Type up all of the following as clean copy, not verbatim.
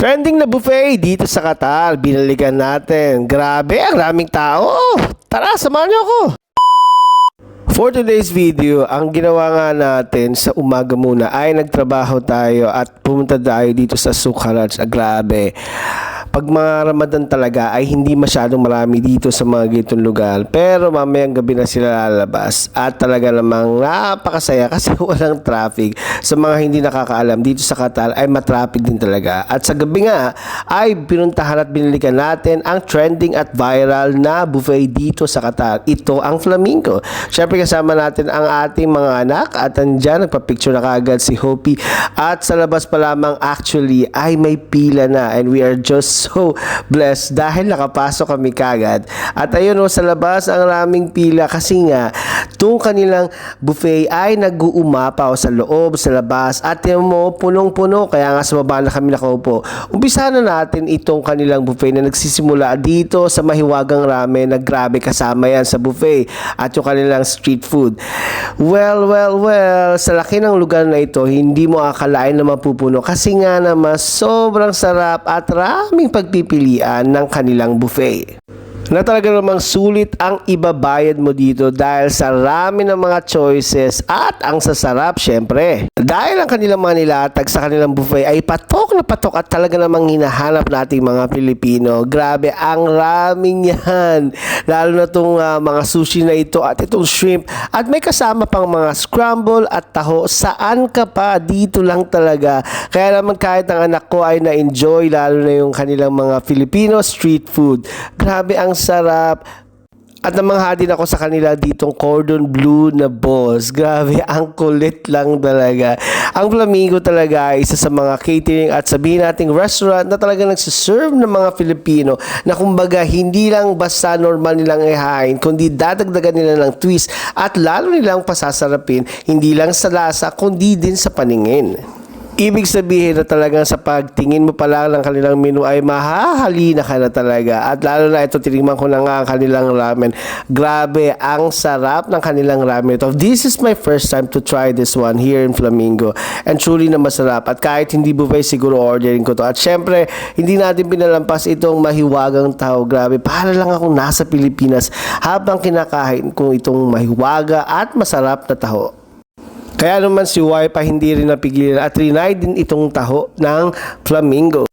Trending na buffet dito sa Qatar, binalikan natin. Grabe, ang raming tao. Tara, samahan niyo ako. For today's video, ang ginawa nga natin sa umaga muna ay nagtrabaho tayo at pumunta tayo dito sa Sukharaj. Grabe. Pag mga Ramadan talaga ay hindi masyadong marami dito sa mga gitong lugar. Pero mamayang gabi na sila lalabas. At talaga namang napakasaya kasi walang traffic. Sa mga hindi nakakaalam, dito sa Qatar ay matraffic din talaga. At sa gabi nga ay pinuntahan at binilikan natin ang trending at viral na buffet dito sa Qatar. Ito ang Flamingo. Syempre kasama natin ang ating mga anak at andyan nagpa-picture na kagad si Hopi. At sa labas pa lamang actually ay may pila na and we are just so blessed dahil nakapasok kami kagad. At ayun sa labas ang raming pila kasi nga itong kanilang buffet ay nag-uumapaw sa loob, sa labas at yung mo punong-puno kaya nga sa baba na kami nakaupo. Umpisa na natin itong kanilang buffet na nagsisimula dito sa Mahiwagang Ramen na grabe kasama yan sa buffet at yung kanilang street food. Well, sa laki ng lugar na ito hindi mo akalain na mapupuno kasi nga naman sobrang sarap at raming pagpipilian ng kanilang buffet. Na talaga namang sulit ang ibabayad mo dito dahil sa rami ng mga choices at ang sasarap syempre. Dahil ang kanilang mga nilatag sa kanilang buffet ay patok na patok at talaga namang hinahanap nating mga Pilipino. Grabe, ang raming yan. Lalo na itong mga sushi na ito at itong shrimp. At may kasama pang mga scramble at taho. Saan ka pa? Dito lang talaga. Kaya naman kahit ang anak ko ay na-enjoy lalo na yung kanilang mga Filipino street food. Grabe, ang sarap. At namangha din ako sa kanila ditong cordon bleu na balls. Grabe, ang kulit lang talaga. Ang Flamingo talaga ay isa sa mga catering at sabihin nating restaurant na talaga nagsiserve ng mga Filipino na kumbaga hindi lang basta normal nilang ihain, kundi dadagdagan nila ng twist at lalo nilang pasasarapin, hindi lang sa lasa, kundi din sa paningin. Ibig sabihin na talagang sa pagtingin mo pa lang ng kanilang menu ay mahahalina ka na talaga. At lalo na ito, tinigman ko na nga ang kanilang ramen. Grabe, ang sarap ng kanilang ramen ito. This is my first time to try this one here in Flamingo. And truly na masarap. At kahit hindi buffet, siguro ordering ko to. At syempre, hindi natin pinalampas itong mahiwagang taho. Grabe, para lang akong nasa Pilipinas habang kinakain ko itong mahiwaga at masarap na taho. Kaya naman si Y pa hindi rin napigilan at trinay din itong taho ng Flamingo.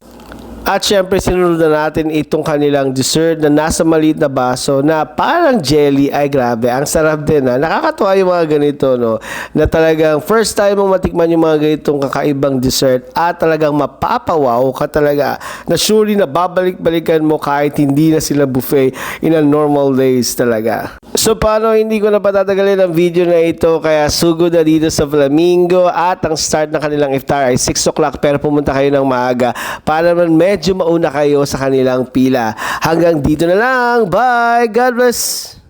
At syempre sinunod na natin itong kanilang dessert na nasa maliit na baso na parang jelly. Ay grabe, ang sarap din ha. Nakakatuwa yung mga ganito no. Na talagang first time mo matikman yung mga ganitong kakaibang dessert at talagang mapapawaw ka talaga. Na surely na babalik-balikan mo kahit hindi na sila buffet in a normal days talaga. So paano hindi ko na patatagalin ang video na ito kaya sugod na dito sa Flamingo at ang start ng kanilang iftar ay 6 o'clock pero pumunta kayo ng maaga para naman medyo mauna kayo sa kanilang pila. Hanggang dito na lang. Bye! God bless!